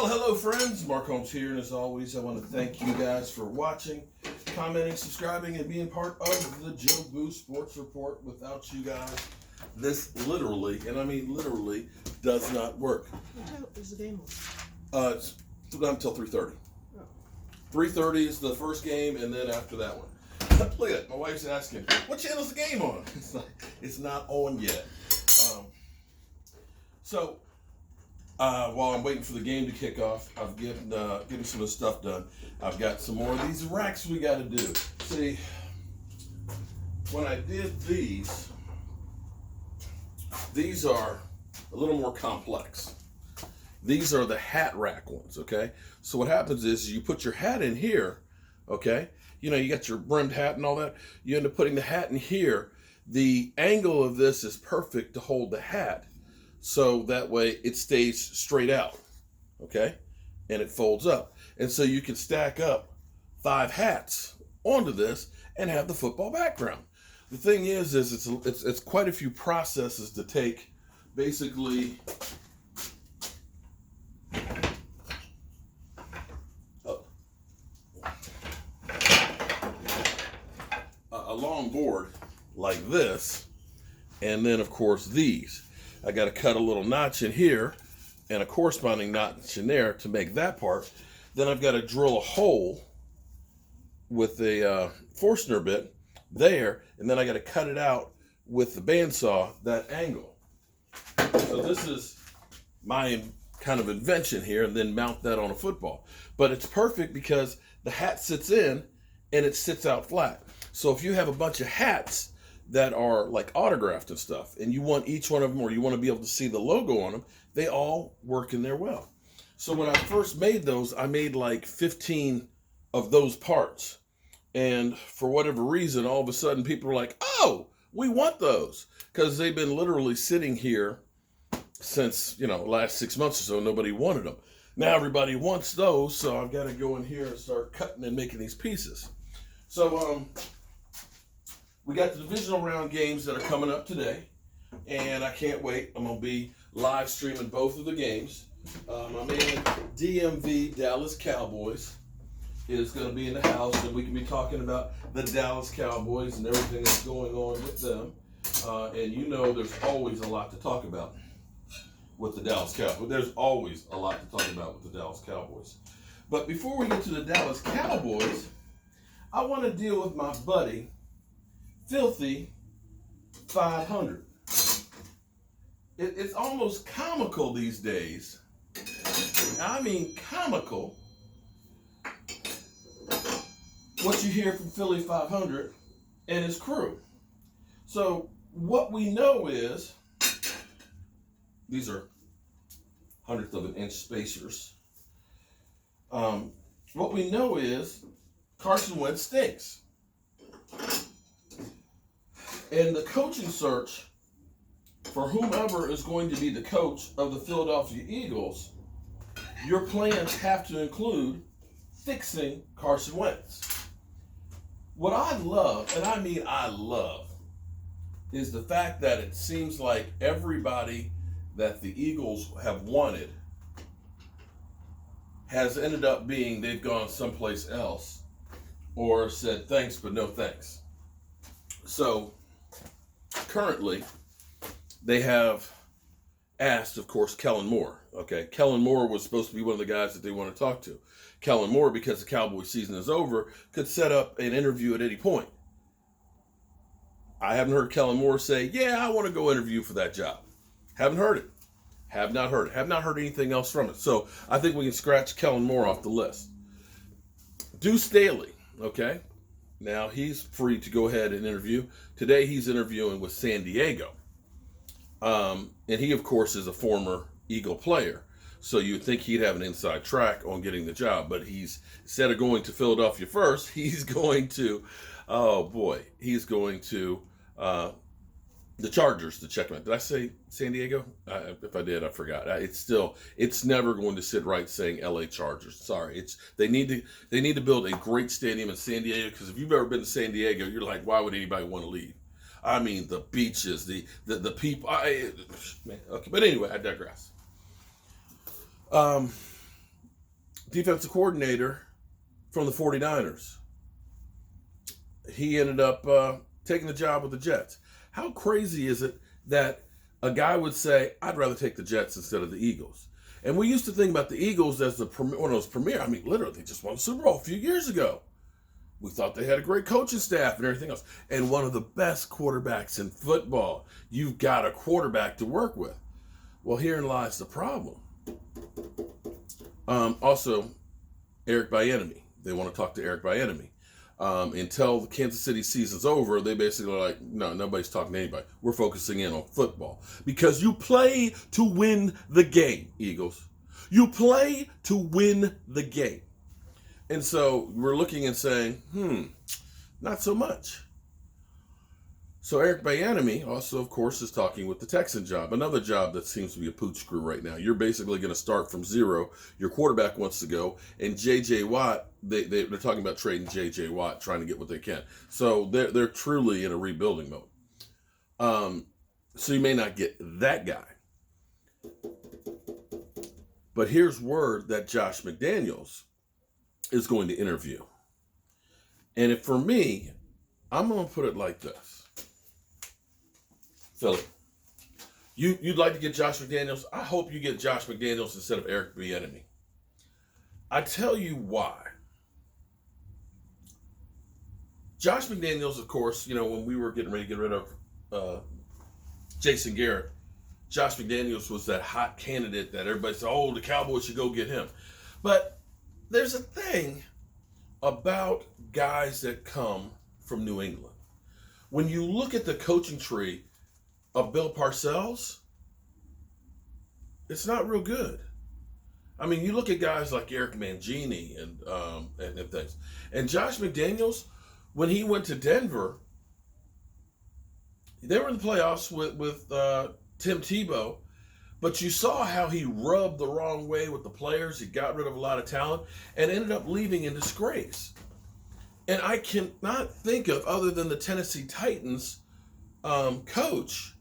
Well, hello friends, Mark Holmes here, and as always, I want to thank you guys for watching, commenting, subscribing, and being part of the Joe Boo Sports Report. Without you guys, this literally, and I mean literally, does not work. What is the game on? It's not until 3:30. Oh. 3:30 is the first game, and then after that one. Look at it, my wife's asking, what channel's the game on? It's not on yet. While I'm waiting for the game to kick off, I've getting some of the stuff done. I've got some more of these racks we got to do. See, when I did these are a little more complex. These are the hat rack ones, okay? So what happens is you put your hat in here, okay? You know, you got your brimmed hat and all that. You end up putting the hat in here. The angle of this is perfect to hold the hat. So that way it stays straight out, okay? And it folds up. And so you can stack up 5 hats onto this and have the football background. The thing is it's quite a few processes to take. Basically, a long board like this, and then of course these. I got to cut a little notch in here and a corresponding notch in there to make that part. Then I've got to drill a hole with a Forstner bit there, and then I got to cut it out with the bandsaw, that angle. So this is my kind of invention here, and then mount that on a football. But it's perfect because the hat sits in and it sits out flat. So if you have a bunch of hats that are like autographed and stuff, and you want each one of them, or you want to be able to see the logo on them, they all work in there well. So when I first made those, I made like 15 of those parts. And for whatever reason, all of a sudden people are like, oh, we want those. Because they've been literally sitting here since, last 6 months or so, nobody wanted them. Now everybody wants those, so I've got to go in here and start cutting and making these pieces. So, we got the divisional round games that are coming up today, and I can't wait. I'm going to be live streaming both of the games. My man DMV Dallas Cowboys is going to be in the house, and we can be talking about the Dallas Cowboys and everything that's going on with them. And there's always a lot to talk about with the Dallas Cowboys. There's always a lot to talk about with the Dallas Cowboys. But before we get to the Dallas Cowboys, I want to deal with my buddy, Filthy 500. It's almost comical these days. I mean comical. What you hear from Philly 500 and his crew. So what we know is these are 1/100 of an inch spacers. What we know is Carson Wentz stinks. And the coaching search for whomever is going to be the coach of the Philadelphia Eagles, your plans have to include fixing Carson Wentz. What I love, and I mean I love, is the fact that it seems like everybody that the Eagles have wanted has ended up being they've gone someplace else or said thanks but no thanks. So currently, they have asked, of course, Kellen Moore. Okay, Kellen Moore was supposed to be one of the guys that they want to talk to. Kellen Moore, because the Cowboys season is over, could set up an interview at any point. I haven't heard Kellen Moore say, yeah, I want to go interview for that job. Haven't heard it. Have not heard it. Have not heard anything else from it. So I think we can scratch Kellen Moore off the list. Deuce Staley, okay? Now he's free to go ahead and interview. Today he's interviewing with San Diego. And he, of course, is a former Eagle player. So you'd think he'd have an inside track on getting the job. But instead of going to Philadelphia first, he's going to, he's going to the Chargers to check him out. Did I say San Diego? If I did, I forgot. It's never going to sit right saying LA Chargers. Sorry, they need to build a great stadium in San Diego, because if you've ever been to San Diego, you're like, why would anybody want to leave? I mean, the beaches, the people. Man, okay, but anyway, I digress. defensive coordinator from the 49ers. He ended up taking the job with the Jets. How crazy is it that a guy would say, I'd rather take the Jets instead of the Eagles? And we used to think about the Eagles as one of those premier. I mean, literally, they just won the Super Bowl a few years ago. We thought they had a great coaching staff and everything else. And one of the best quarterbacks in football. You've got a quarterback to work with. Well, herein lies the problem. Also, Eric Bieniemy. They want to talk to Eric Bieniemy. Until the Kansas City season's over, they basically are like, no, nobody's talking to anybody. We're focusing in on football. Because you play to win the game, Eagles. You play to win the game. And so we're looking and saying, not so much. So Eric Bieniemy also, of course, is talking with the Texan job, another job that seems to be a pooch screw right now. You're basically going to start from zero. Your quarterback wants to go, and J.J. Watt, they're talking about trading J.J. Watt, trying to get what they can. So they're truly in a rebuilding mode. So you may not get that guy. But here's word that Josh McDaniels is going to interview. And for me, I'm going to put it like this. Philip, you'd like to get Josh McDaniels? I hope you get Josh McDaniels instead of Eric Bieniemy. I tell you why. Josh McDaniels, of course, when we were getting ready to get rid of Jason Garrett, Josh McDaniels was that hot candidate that everybody said, oh, the Cowboys should go get him. But there's a thing about guys that come from New England. When you look at the coaching tree of Bill Parcells, it's not real good. I mean, you look at guys like Eric Bieniemy and things. And Josh McDaniels, when he went to Denver, they were in the playoffs with Tim Tebow, but you saw how he rubbed the wrong way with the players. He got rid of a lot of talent and ended up leaving in disgrace. And I cannot think of, other than the Tennessee Titans coach,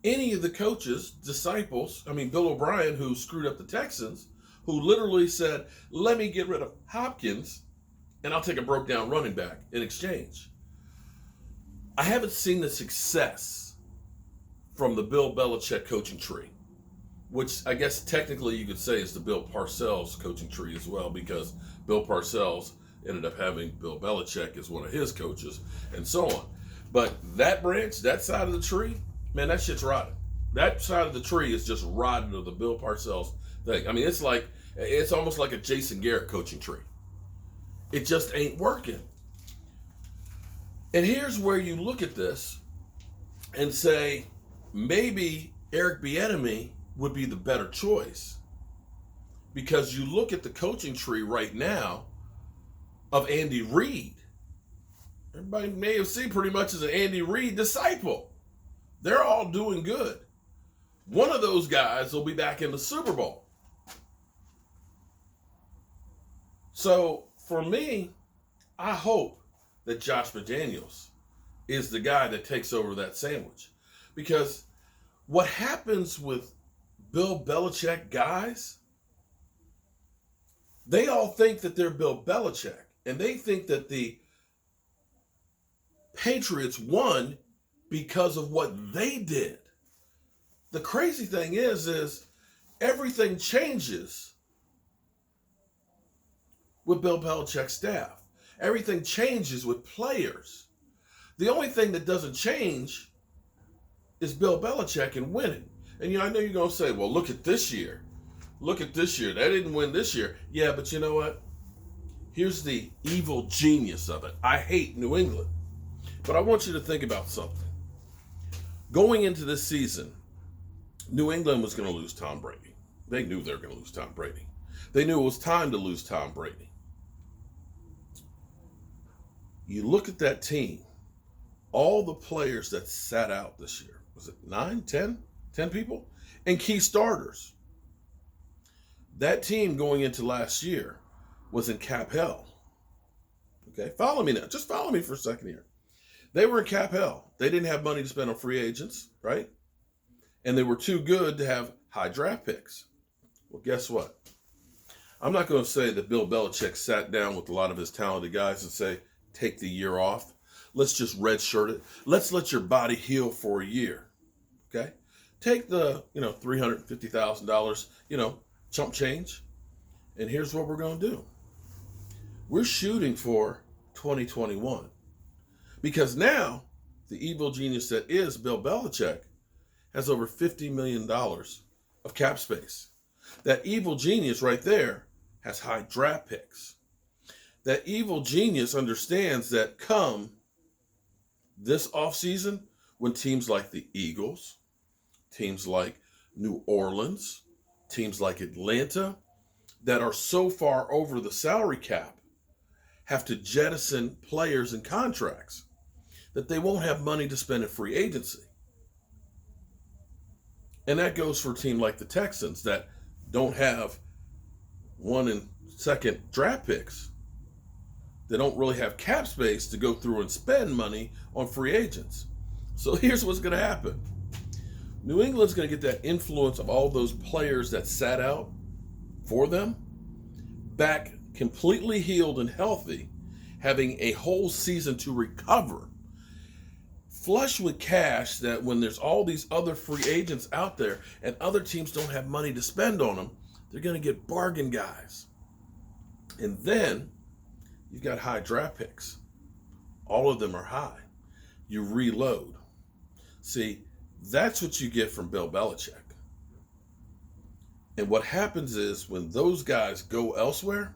any of the coaches, disciples, Bill O'Brien, who screwed up the Texans, who literally said, let me get rid of Hopkins and I'll take a broke down running back in exchange. I haven't seen the success from the Bill Belichick coaching tree, which I guess technically you could say is the Bill Parcells coaching tree as well, because Bill Parcells ended up having Bill Belichick as one of his coaches and so on. But that branch, that side of the tree, man, that shit's rotten. That side of the tree is just rotten of the Bill Parcells thing. It's almost like a Jason Garrett coaching tree. It just ain't working. And here's where you look at this and say, maybe Eric Bieniemy would be the better choice. Because you look at the coaching tree right now of Andy Reid. Everybody may have seen pretty much as an Andy Reid disciple. They're all doing good. One of those guys will be back in the Super Bowl. So for me, I hope that Josh McDaniels is the guy that takes over that sandwich. Because what happens with Bill Belichick guys, they all think that they're Bill Belichick. And they think that the Patriots won because of what they did. The crazy thing is everything changes with Bill Belichick's staff. Everything changes with players. The only thing that doesn't change is Bill Belichick and winning. And I know you're going to say, well, look at this year. Look at this year. They didn't win this year. Yeah, but you know what? Here's the evil genius of it. I hate New England. But I want you to think about something. Going into this season, New England was going to lose Tom Brady. They knew they were going to lose Tom Brady. They knew it was time to lose Tom Brady. You look at that team, all the players that sat out this year, was it 9, 10 people? And key starters. That team going into last year was in cap hell. Okay, follow me now. Just follow me for a second here. They were in cap hell. They didn't have money to spend on free agents, right? And they were too good to have high draft picks. Well, guess what? I'm not going to say that Bill Belichick sat down with a lot of his talented guys and say, take the year off. Let's just redshirt it. Let's let your body heal for a year. Okay? Take the, $350,000, chump change. And here's what we're going to do. We're shooting for 2021. Because now, the evil genius that is Bill Belichick has over $50 million of cap space. That evil genius right there has high draft picks. That evil genius understands that come this offseason, when teams like the Eagles, teams like New Orleans, teams like Atlanta, that are so far over the salary cap, have to jettison players and contracts, that they won't have money to spend in free agency. And that goes for a team like the Texans that don't have 1 and 2nd draft picks. They don't really have cap space to go through and spend money on free agents. So here's what's going to happen. New England's going to get that influence of all those players that sat out for them back completely healed and healthy, having a whole season to recover, flush with cash, that when there's all these other free agents out there and other teams don't have money to spend on them, they're going to get bargain guys. And then you've got high draft picks. All of them are high. You reload. See, that's what you get from Bill Belichick. And what happens is when those guys go elsewhere,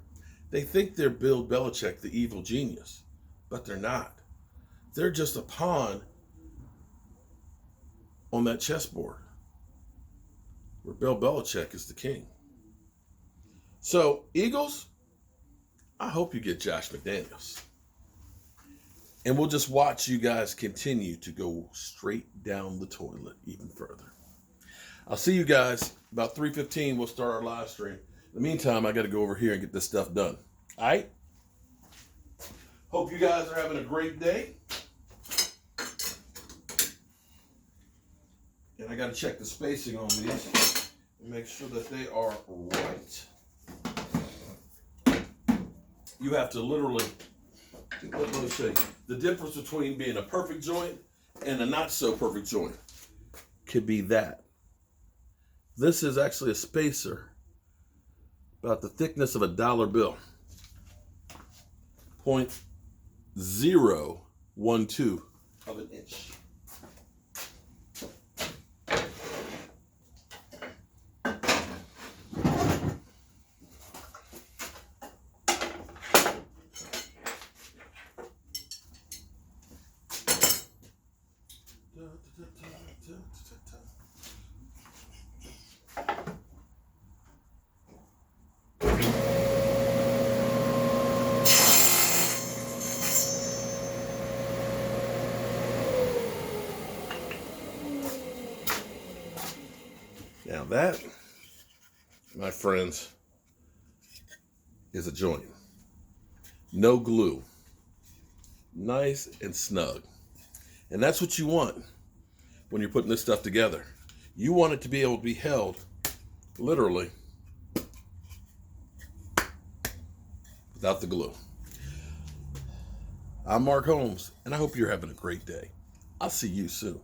they think they're Bill Belichick, the evil genius, but they're not. They're just a pawn on that chessboard where Bill Belichick is the king. So, Eagles, I hope you get Josh McDaniels. And we'll just watch you guys continue to go straight down the toilet even further. I'll see you guys about 3:15. We'll start our live stream. In the meantime, I got to go over here and get this stuff done. All right? Hope you guys are having a great day. And I got to check the spacing on these and make sure that they are right. You have to literally, let me show you. The difference between being a perfect joint and a not so perfect joint could be that. This is actually a spacer about the thickness of a dollar bill. 0.012 of an inch. Now that, my friends, is a joint. No glue. Nice and snug. And that's what you want when you're putting this stuff together. You want it to be able to be held, literally, without the glue. I'm Mark Holmes, and I hope you're having a great day. I'll see you soon.